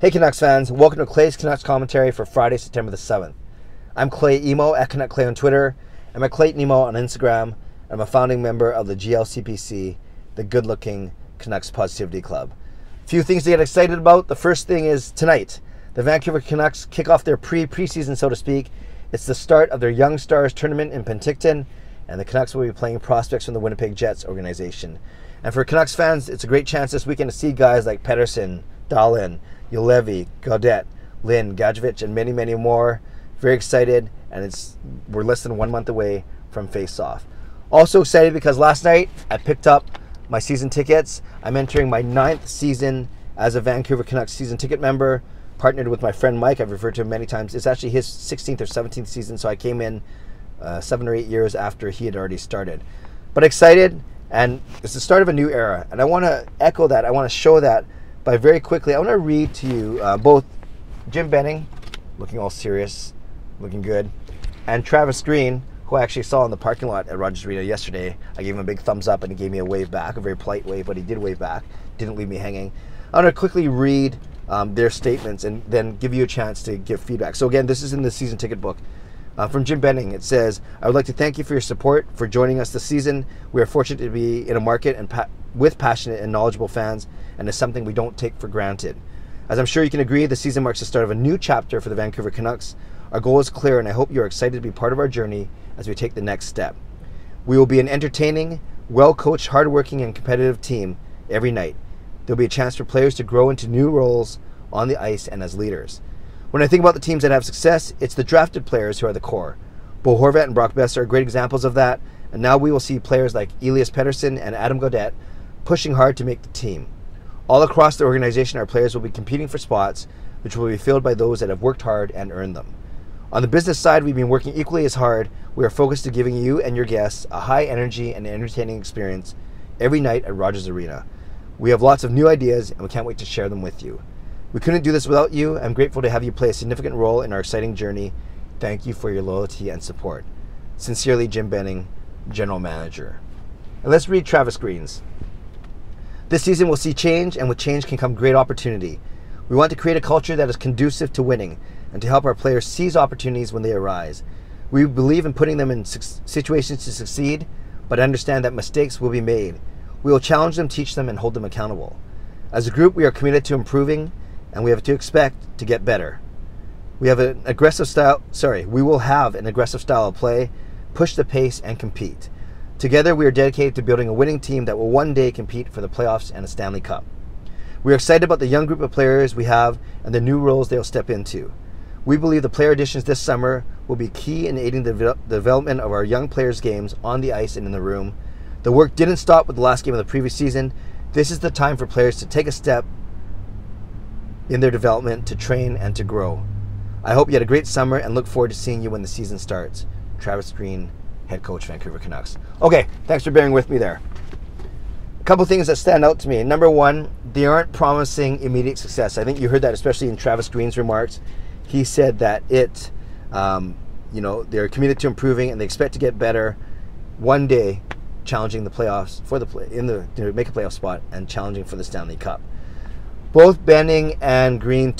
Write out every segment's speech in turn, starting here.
Hey Canucks fans, welcome to Clay's Canucks commentary for Friday, September the 7th. I'm Clay Emo at Canuck Clay on Twitter. I'm at Clayton Emo on Instagram. I'm a founding member of the GLCPC, the Good Looking Canucks Positivity Club. A few things to get excited about. The first thing is tonight. The Vancouver Canucks kick off their preseason, so to speak. It's the start of their Young Stars tournament in Penticton, and the Canucks will be playing prospects from the Winnipeg Jets organization. And for Canucks fans, it's a great chance this weekend to see guys like Pettersson, Dahlin, Juolevi, Gaudette, Lynn, Gadjevich, and many, many more. Very excited, and we're less than 1 month away from face-off. Also excited because last night I picked up my season tickets. I'm entering my 9th season as a Vancouver Canucks season ticket member, partnered with my friend Mike. I've referred to him many times. It's actually his 16th or 17th season, so I came in 7 or 8 years after he had already started. But excited, and it's the start of a new era, and I want to echo that. I want to show that by very quickly. I want to read to you both Jim Benning, looking all serious, looking good, and Travis Green, who I actually saw in the parking lot at Rogers Arena yesterday. I gave him a big thumbs up and he gave me a wave back, a very polite wave, but he did wave back, didn't leave me hanging. I'm going to quickly read their statements and then give you a chance to give feedback. So again, this is in the season ticket book. From Jim Benning, it says, "I would like to thank you for your support, for joining us this season. We are fortunate to be in a market and with passionate and knowledgeable fans, and it's something we don't take for granted. As I'm sure you can agree, the season marks the start of a new chapter for the Vancouver Canucks. Our goal is clear, and I hope you're excited to be part of our journey as we take the next step. We will be an entertaining, well-coached, hardworking, and competitive team every night. There'll be a chance for players to grow into new roles on the ice and as leaders. When I think about the teams that have success, it's the drafted players who are the core. Bo Horvat and Brock Boeser are great examples of that, and now we will see players like Elias Pettersson and Adam Gaudette pushing hard to make the team. All across the organization, our players will be competing for spots, which will be filled by those that have worked hard and earned them. On the business side, we've been working equally as hard. We are focused on giving you and your guests a high energy and entertaining experience every night at Rogers Arena. We have lots of new ideas, and we can't wait to share them with you. We couldn't do this without you. I'm grateful to have you play a significant role in our exciting journey. Thank you for your loyalty and support. Sincerely, Jim Benning, General Manager." And let's read Travis Green's. "This season will see change, and with change can come great opportunity. We want to create a culture that is conducive to winning and to help our players seize opportunities when they arise. We believe in putting them in situations to succeed, but understand that mistakes will be made. We will challenge them, teach them, and hold them accountable. As a group, we are committed to improving, and we have to expect to get better. We will have an aggressive style of play, push the pace, and compete. Together, we are dedicated to building a winning team that will one day compete for the playoffs and a Stanley Cup. We are excited about the young group of players we have and the new roles they will step into. We believe the player additions this summer will be key in aiding the development of our young players' games on the ice and in the room. The work didn't stop with the last game of the previous season. This is the time for players to take a step in their development, to train and to grow. I hope you had a great summer and look forward to seeing you when the season starts. Travis Green, Head Coach, Vancouver Canucks." Okay, thanks for bearing with me there. A couple things that stand out to me. Number one, they aren't promising immediate success. I think you heard that especially in Travis Green's remarks. He said that they're committed to improving and they expect to get better one day, challenging the playoffs to make a playoff spot and challenging for the Stanley Cup. Both Benning and Green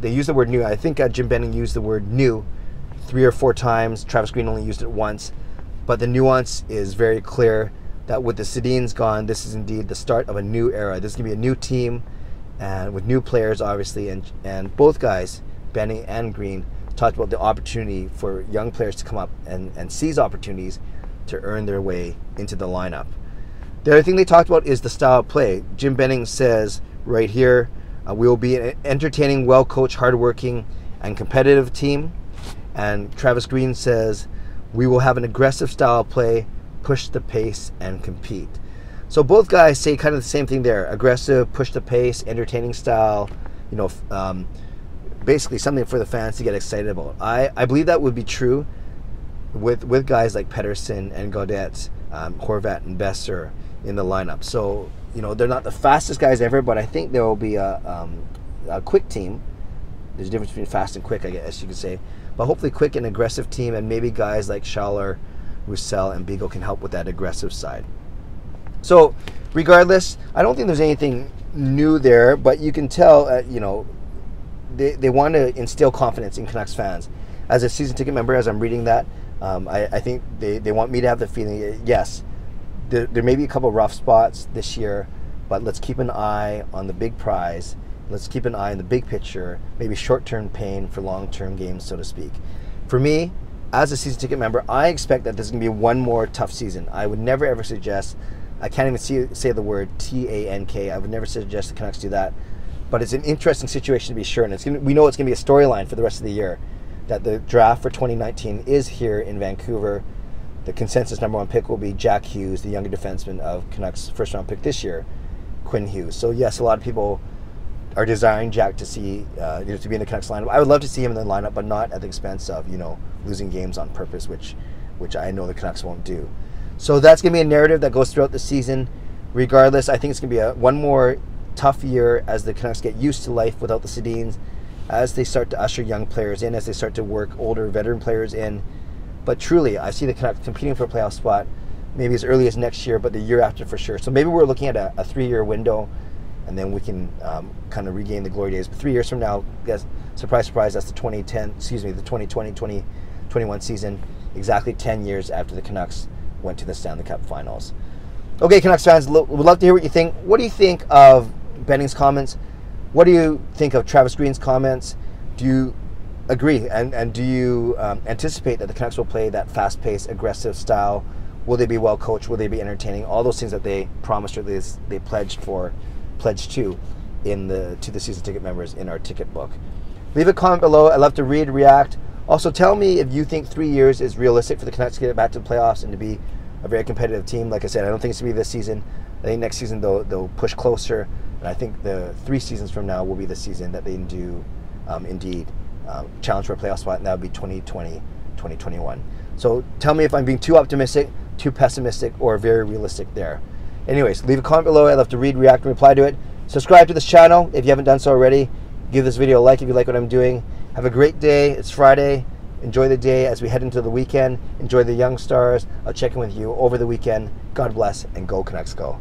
they use the word new. I think Jim Benning used the word new 3 or 4 times. Travis Green only used it once. But the nuance is very clear that with the Sedins gone, this is indeed the start of a new era. This is going to be a new team and with new players, obviously. And both guys, Benning and Green, talked about the opportunity for young players to come up and seize opportunities to earn their way into the lineup. The other thing they talked about is the style of play. Jim Benning says right here, we will be an entertaining, well-coached, hardworking, and competitive team. And Travis Green says, we will have an aggressive style of play, push the pace, and compete. So both guys say kind of the same thing there. Aggressive, push the pace, entertaining style, basically something for the fans to get excited about. I believe that would be true with guys like Pettersson and Gaudette, Horvat and Boeser in the lineup. So, they're not the fastest guys ever, but I think there will be a quick team. There's a difference between fast and quick, I guess you could say. But hopefully quick and aggressive team, and maybe guys like Schaller, Roussel, and Beagle can help with that aggressive side. So regardless, I don't think there's anything new there, but you can tell, they want to instill confidence in Canucks fans. As a season ticket member, as I'm reading that, I think they want me to have the feeling, yes, there may be a couple rough spots this year, but let's keep an eye on the big prize. Let's keep an eye on the big picture, maybe short-term pain for long-term games, so to speak. For me, as a season ticket member, I expect that there's going to be one more tough season. I would never ever suggest, I can't even say the word T-A-N-K, I would never suggest the Canucks do that. But it's an interesting situation to be sure, and we know it's going to be a storyline for the rest of the year, that the draft for 2019 is here in Vancouver. The consensus number one pick will be Jack Hughes, the younger defenseman of Canucks' first-round pick this year, Quinn Hughes. So yes, a lot of people are desiring Jack to see, to be in the Canucks lineup. I would love to see him in the lineup, but not at the expense of, losing games on purpose, which I know the Canucks won't do. So that's going to be a narrative that goes throughout the season. Regardless, I think it's going to be one more tough year as the Canucks get used to life without the Sedins, as they start to usher young players in, as they start to work older veteran players in. But truly, I see the Canucks competing for a playoff spot maybe as early as next year, but the year after for sure. So maybe we're looking at a 3-year window, and then we can kind of regain the glory days. But 3 years from now, guess, surprise, surprise, that's the 2020-2021 season, exactly 10 years after the Canucks went to the Stanley Cup Finals. Okay, Canucks fans, would love to hear what you think. What do you think of Benning's comments? What do you think of Travis Green's comments? Do you agree? And do you anticipate that the Canucks will play that fast-paced, aggressive style? Will they be well coached? Will they be entertaining? All those things that they promised, or at least they pledged to to the season ticket members in our ticket book. Leave a comment below. I'd love to read, react. Also, tell me if you think 3 years is realistic for the Canucks to get back to the playoffs and to be a very competitive team. Like I said, I don't think it's going to be this season. I think next season they'll push closer, and I think the 3 seasons from now will be the season that they do indeed challenge for a playoff spot, and that would be 2020, 2021. So tell me if I'm being too optimistic, too pessimistic, or very realistic there. Anyways, leave a comment below. I'd love to read, react, and reply to it. Subscribe to this channel if you haven't done so already. Give this video a like if you like what I'm doing. Have a great day. It's Friday. Enjoy the day as we head into the weekend. Enjoy the young stars. I'll check in with you over the weekend. God bless, and go Canucks go.